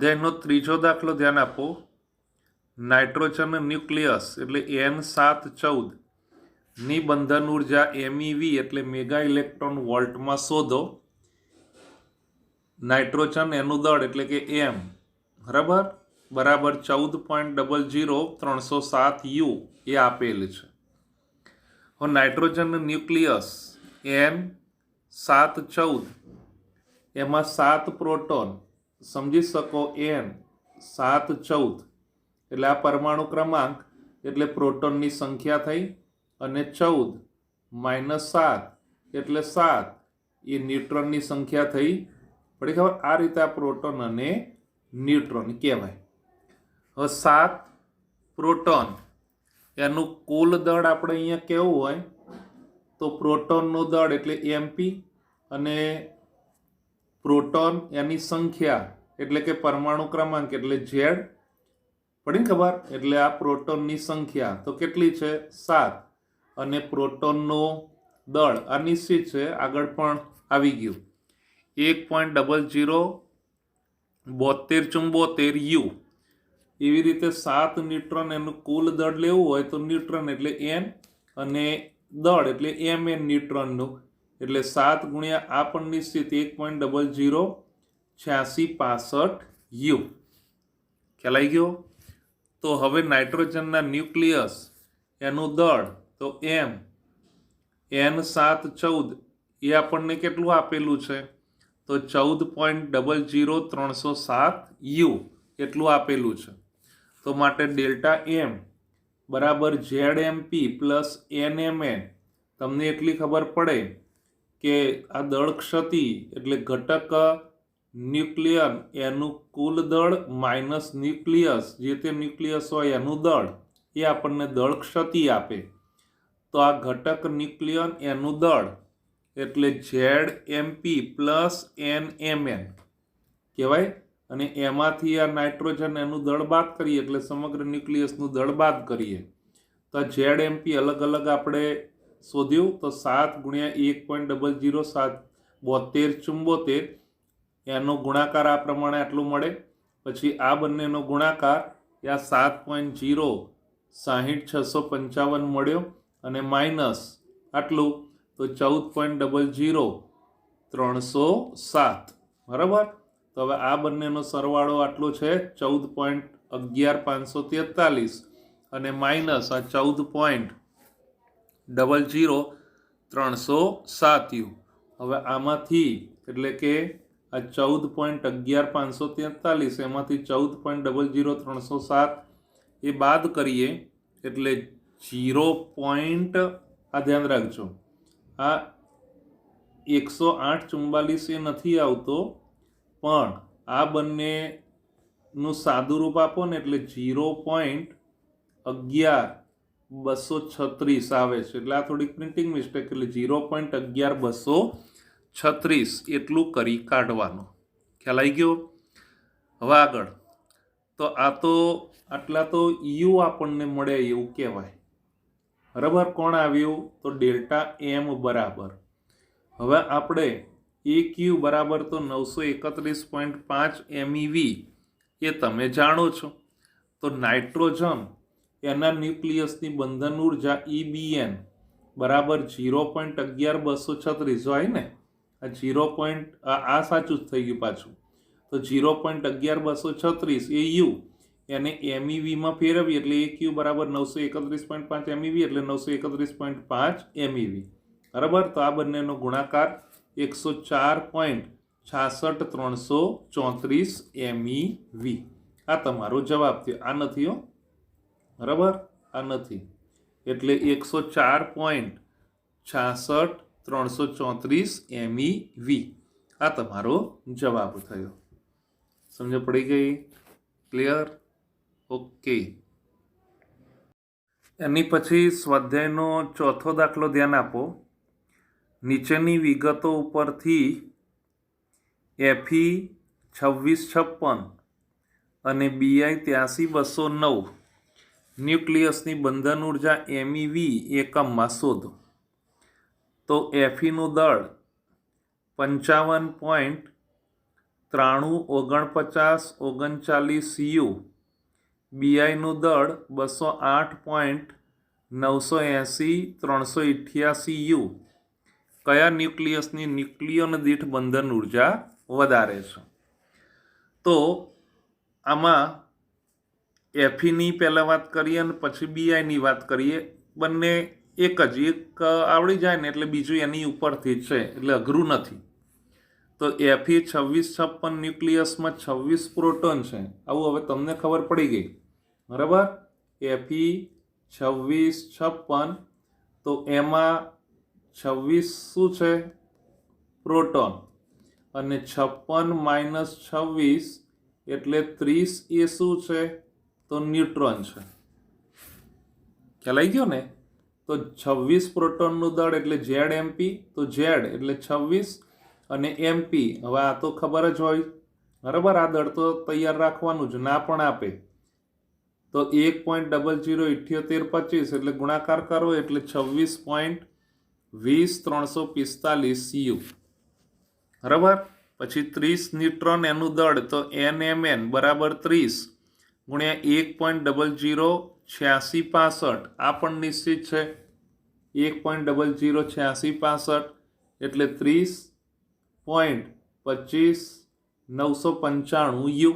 સ્વાધ્યાયનો ત્રીજો દાખલો ધ્યાન આપો। નાઇટ્રોજન ન્યુક્લિયસ એટલે N714 ની બંધન ઉર્જા MeV એટલે મેગા ઇલેક્ટ્રોન વોલ્ટમાં શોધો। નાઇટ્રોજન એનું દળ એટલે કે M બરાબર 14.00307 U એ આપેલ છે। હવે નાઇટ્રોજન ન્યુક્લિયસ N714 એમાં 7 પ્રોટોન સમજી શકો N714 એટલે આ પરમાણુ ક્રમાંક એટલે પ્રોટોનની સંખ્યા થઈ અને 14 - 7 એટલે 7 એ ન્યુટ્રોનની સંખ્યા થઈ। પડી ખબર? આ રીતે આ પ્રોટોન અને ન્યુટ્રોન કહેવાય। હવે 7 પ્રોટોન એનું કુલ દળ આપણે અહીંયા કેવું હોય તો પ્રોટોનનું દળ એટલે Mp અને પ્રોટોન એની સંખ્યા એટલે કે પરમાણુ ક્રમાંક એટલે Z। પડી ખબર? એટલે આ પ્રોટોનની સંખ્યા તો કેટલી છે 7 અને પ્રોટોનનું દળ આ નિશ્ચિત છે, આગળ પણ આવી ગયું 1.007274 U। એવી રીતે 7 ન્યુટ્રોન એનું કુલ દળ લેવું હોય તો ન્યુટ્રોન એટલે N અને દળ એટલે Mn ન્યુટ્રોનનું એટલે 7 ગુણ્યા આ પણ નિશ્ચિત 1.008665 U। ખ્યાલ આવી ગયો? તો હવે નાઇટ્રોજનના ન્યુક્લિયસ એનું દળ તો M N714 એ આપણને કેટલું આપેલું છે તો 14.00307 U એટલું આપેલું છે। તો માટે ડેલ્ટા M બરાબર ZMP પ્લસ NMN તમને એટલી ખબર પડે કે આ દળ ક્ષતિ એટલે ઘટક ન્યુક્લિયન એનું કુલ દળ માઇનસ ન્યુક્લિયસ જે તે ન્યુક્લિયસ હોય એનું દળ એ આપણને દળ ક્ષતિ આપે। તો આ ઘટક ન્યુક્લિયન એનું દળ એટલે ZMP પ્લસ NMN કહેવાય। અને એમાંથી આ નાઇટ્રોજન એનું દળ બાદ કરીએ એટલે સમગ્ર ન્યુક્લિયસનું દળ બાદ કરીએ તો ZMP અલગ અલગ આપણે શોધ્યું તો 7 ગુણ્યા 1.07274 એનો ગુણાકાર આ પ્રમાણે આટલું મળે। પછી આ બંનેનો ગુણાકાર આ 7.0606655 મળ્યો અને માઇનસ આટલું તો 14.00307 બરાબર। તો હવે આ બંનેનો સરવાળો આટલો છે 14.11543 અને માઇનસ આ 14.00307 U। હવે આમાંથી એટલે કે આ 14.11543 એમાંથી 14.00307 એ બાદ કરીએ એટલે 0. આ ધ્યાન રાખજો આ 10844 એ નથી આવતો પણ આ બંનેનું સાદું રૂપ આપો ને એટલે 0.11236 આવે છે એટલે આ થોડીક પ્રિન્ટિંગ મિસ્ટેક એટલે 0.11236 એટલું કરી કાઢવાનું। ખ્યાલ આવી ગયો? હવે આગળ તો આ તો આટલા તો U આપણને મળે એવું કહેવાય બરાબર। કોણ આવ્યું તો ડેલ્ટા M બરાબર। હવે આપણે AQ બરાબર તો 931.5 MeV એ તમે જાણો છો। તો નાઇટ્રોજન એના ન્યુક્લિયસની બંધન ઉર્જા EBN બરાબર 0.11236 હોય ને આ 0. આ સાચું જ થઈ ગયું પાછું તો 0.11236 એ U એને MeV માં ફેરવીએ એટલે AQ બરાબર 931.5 MeV એટલે 931.5 MeV બરાબર। તો આ બંનેનો ગુણાકાર 104.66334 MeV આ તમારો જવાબ થયો। આ નથી હો બરાબર, આ નથી એટલે 104.66334 MeV આ તમારો જવાબ થયો। સમજ પડી ગઈ? ક્લિયર? ઓકે। એની પછી સ્વાધ્યાયનો ચોથો દાખલો ધ્યાન આપો। નીચેની વિગતો ઉપરથી Fe 2656 અને Bi 83209 ન્યુક્લિયસની બંધન ઉર્જા MeV એકમમાં શોધો। તો Fe નું દળ 55. 934939 યુ, બીઆઈનું દળ 208.980 યુ. કયા ન્યુક્લિયસની ન્યુક્લિયન દીઠ બંધન ઉર્જા વધારે છે? તો આમાં એફઈની પહેલાં વાત કરીએ અને પછી બીઆઈની વાત કરીએ. બંને એક આવડી જાય ને એટલે બીજું એની ઉપરથી જ છે, એટલે અઘરું નથી. તો એફઈ 2656 ન્યુક્લિયસમાં 26 પ્રોટોન છે, આવું હવે તમને ખબર પડી ગઈ, બરાબર. એફઈ 2656, તો એમાં 26 શું છે? પ્રોટોન. અને 56 - 26 એટલે 30 એ શું છે? તો ન્યુટ્રોન છે. ખ્યાલ આવી ગયો ને? તો 26 પ્રોટોનનું દળ એટલે ઝેડ એમપી, તો ઝેડ એટલે 26 અને એમપી, હવે આ તો ખબર જ હોય, બરાબર. આ દળ તો તૈયાર રાખવાનું જ, ના પણ આપે તો 1.007825 એટલે ગુણાકાર કરો એટલે 26.20345 યુ, બરાબર. પછી 30 ન્યુટ્રોન એનું દળ, તો NMN બરાબર 30 ગુણ્યા 1.008665, આ પણ નિશ્ચિત છે. 1.008665 એટલે 30.25995 યુ.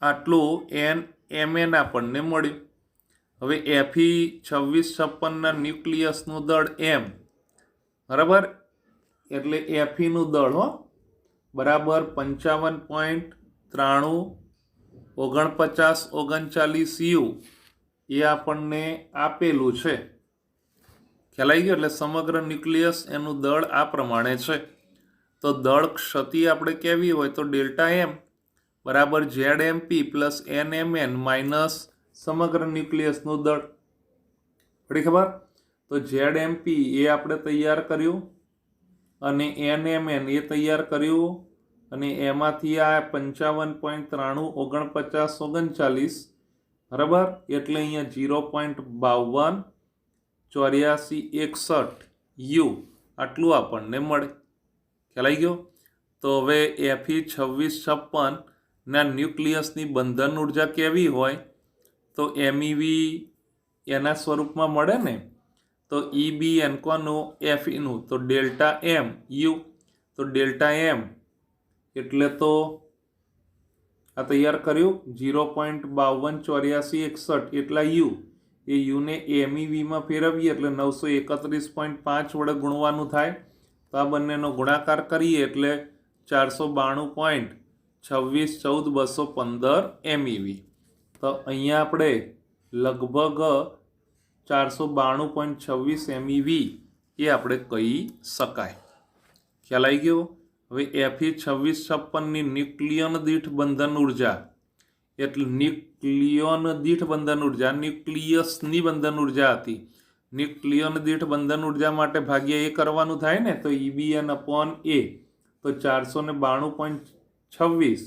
આટલું NMN આપણને મળ્યું. હવે એફઈ 2656ના ન્યુક્લિયસનું દળ M, બરાબર. એટલે એફઈનું દળ બરાબર 55.934939 યુ, એ આપણને આપેલું છે. ખ્યાલ આવી ગયો? એટલે સમગ્ર ન્યુક્લિયસ એનું દળ આ પ્રમાણે છે. તો દળ ક્ષતિ આપણે કેવી હોય? તો ડેલ્ટા એમ બરાબર Z MP plus NMN minus સમગ્ર ન્યુક્લિયસનું દળ. પડી ખબર? તો ઝેડ એમપી એ આપણે તૈયાર કર્યું અને NMN એ તૈયાર કર્યું, અને એમાંથી આ 55.934939, બરાબર. એટલે અહીંયા 0.528461 યુ આટલું આપણને મળે. ખ્યાલ આવી ગયો? તો હવે એફઈ 2656 ના ન્યુક્લિયસની બંધન ઉર્જા કેવી હોય? તો MEV એના સ્વરૂપમાં મળે ને. તો EBN કોનું? એફઈનું. તો ડેલ્ટા એમ યુ, તો ડેલ્ટા એમ એટલે તો આ તૈયાર કર્યું 0.528461 એટલા યુ, એ યુને MEVમાં ફેરવીએ એટલે 931.5 વડે ગુણવાનું થાય. તો આ બંનેનો ગુણાકાર કરીએ એટલે 492.2614.215 MEV. તો અહીંયા આપણે લગભગ 492.26 MEV એ આપણે કહી શકાય. ખ્યાલ આવી ગયો? હવે એફઈ 2656ની ન્યુક્લિયન દીઠ બંધન ઉર્જા, એટલે ન્યુક્લિયન દીઠ બંધન ઉર્જા, ન્યુક્લિયસની બંધન ઉર્જા હતી. ન્યુક્લિયન દીઠ બંધન ઉર્જા માટે ભાગ્ય એ કરવાનું થાય ને, તો EBN અપોન એ, તો 492.26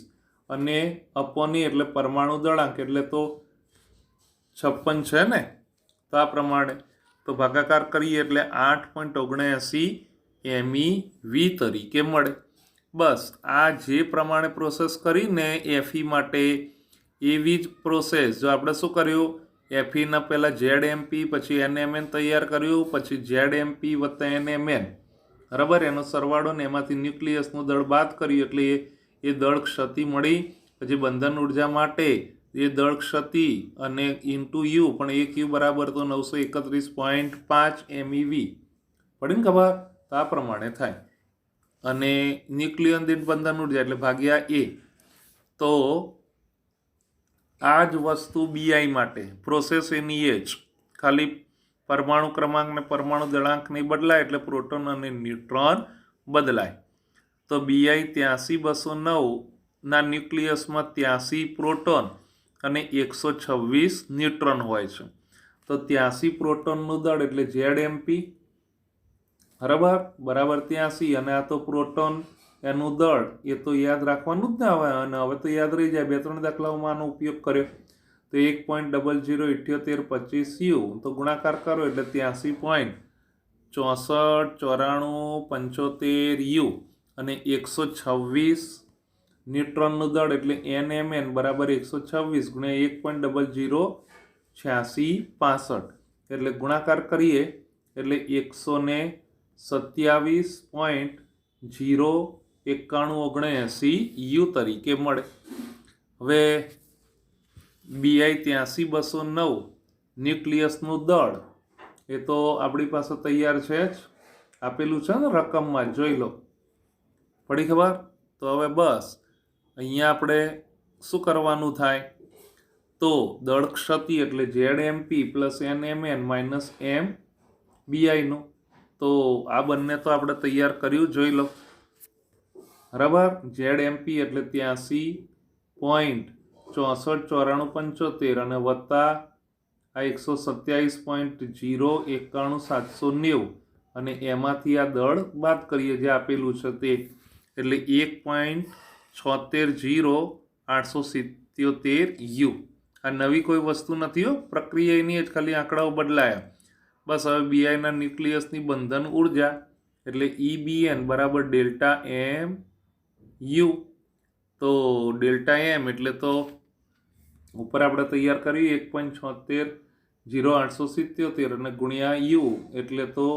અને અપોન એ એટલે પરમાણુ દળાંક, એટલે તો 56 છે ને. તો આ પ્રમાણે તો ભાગાકાર કરીએ એટલે 8.79 MEV તરીકે મળે. બસ આ જે પ્રમાણે પ્રોસેસ કરીને એફઈ માટે એવી જ પ્રોસેસ જો આપણે શું કર્યું? એફઈના પહેલાં ઝેડ એમપી પછી NMN તૈયાર કર્યું, પછી ઝેડ એમપી વત્તા NMN, બરાબર, એનો સરવાળો ને એમાંથી ન્યુક્લિયસનું દળ બાદ કર્યું એટલે એ દળ ક્ષતિ મળી. પછી બંધન ઉર્જા માટે એ દળ ક્ષતિ અને ઇન્ટુ યુ, પણ 1 યુ બરાબર તો 931.5 MEV. પડી ને ખબર? તો આ પ્રમાણે થાય. અને ન્યુક્લિયન દીઠ બંધન ઉર્જા એટલે ભાગ્યા એ. તો આ જ વસ્તુ બીઆઈ માટે પ્રોસેસ એની એ જ, ખાલી પરમાણુ ક્રમાંક ને પરમાણુ દળાંક નહીં બદલાય, એટલે પ્રોટોન અને ન્યુટ્રોન બદલાય. તો બીઆઈ 83209 ના ન્યુક્લિયસમાં 83 પ્રોટોન અને 126 ન્યુટ્રોન હોય છે. તો 83 પ્રોટોનનું દળ એટલે ઝેડ એમપી, બરાબર 83, અને આ તો પ્રોટોન એનું દળ, એ તો યાદ રાખવાનું જ ને હવે. અને હવે તો યાદ રહી જાય, 2-3 દાખલાઓમાં આનો ઉપયોગ કર્યો. તો 1.007825 યુ, તો ગુણાકાર કરો એટલે 83.649475 યુ, અને 126 ન્યુટ્રોનનું દળ એટલે NMN બરાબર 126 ગુણ્યા 1.008665 એટલે ગુણાકાર કરીએ એટલે 167.09179 યુ તરીકે મળે. હવે BI 83209 ન્યુક્લિયસનું દળ એ તો આપણી પાસે તૈયાર છે જ, આપેલું છે ને રકમમાં, જોઈ લો. પડી ખબર? તો હવે બસ અહીંયા આપણે શું કરવાનું થાય? તો દળ ક્ષતિ એટલે ZMP plus NMN minus MBI નું. તો આ બંને તો આપણે તૈયાર કર્યું, જોઈ લો. બરાબર. ZMP એટલે 83.649495 અને વત્તા આ 127.0919790 અને એમાંથી આ દળ બાદ કરીએ જે આપેલું છે તે, એટલે 1.760.877 યુ. આ નવી કોઈ વસ્તુ નથી હો, પ્રક્રિયા એની જ, ખાલી આંકડાઓ બદલાયા બસ. હવે બીઆઈના ન્યુક્લિયસની બંધન ઉર્જા એટલે EBN બરાબર ડેલ્ટા M યુ. તો ડેલ્ટા M એટલે તો ઉપર આપણે તૈયાર કર્યું 1.760.877 અને ગુણ્યા યુ એટલે તો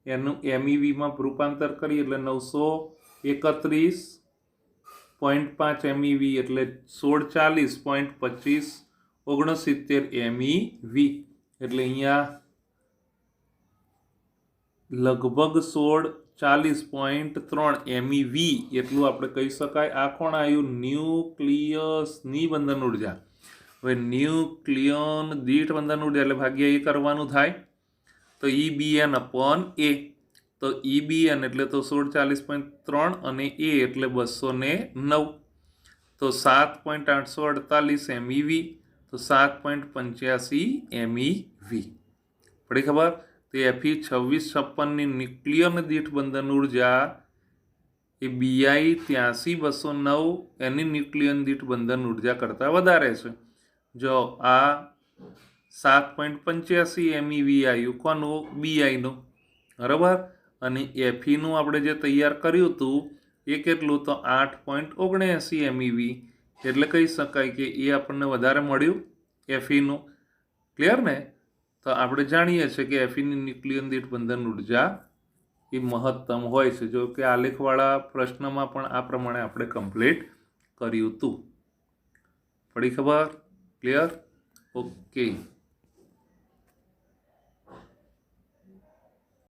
એનું MEVમાં રૂપાંતર કરી એટલે 931.5 MEV એટલે 1640.2569 MEV એટલે અહીંયા લગભગ 1640.3 MEV એટલું આપણે કહી શકાય. આ કોણ આવ્યું? ન્યુક્લિયસની બંધન ઉર્જા. હવે ન્યુક્લિયન દીઠ બંધન ઉર્જા એટલે ભાગ્યા એ કરવાનું થાય. તો EBN અપોન A. તો EBN એટલે તો 1640.3 અને A એટલે 209. તો 7.848 MEV તો 7.85 MEV. પડી ખબર? તો Fe 2656ની ન્યુક્લિયન દીઠ બંધન ઉર્જા એ BI 83209 એની ન્યુક્લિયન દીઠ બંધન ઉર્જા કરતાં વધારે છે. જો આ 7.85 MEV આવ્યું કોનું? BI નું. બરાબર. અને Feનું આપણે જે તૈયાર કર્યું હતું એ કેટલું? તો 8.79 MEV એટલે કહી શકાય કે એ આપણને વધારે મળ્યું Feનું. ક્લિયર ને? તો આપણે જાણીએ છીએ કે Feની ન્યુક્લિયન દીઠ બંધન ઉર્જા એ મહત્તમ હોય છે. જો કે આલેખવાળા પ્રશ્નમાં પણ આ પ્રમાણે આપણે કમ્પ્લીટ કર્યું હતું. પડી ખબર? ક્લિયર? ઓકે.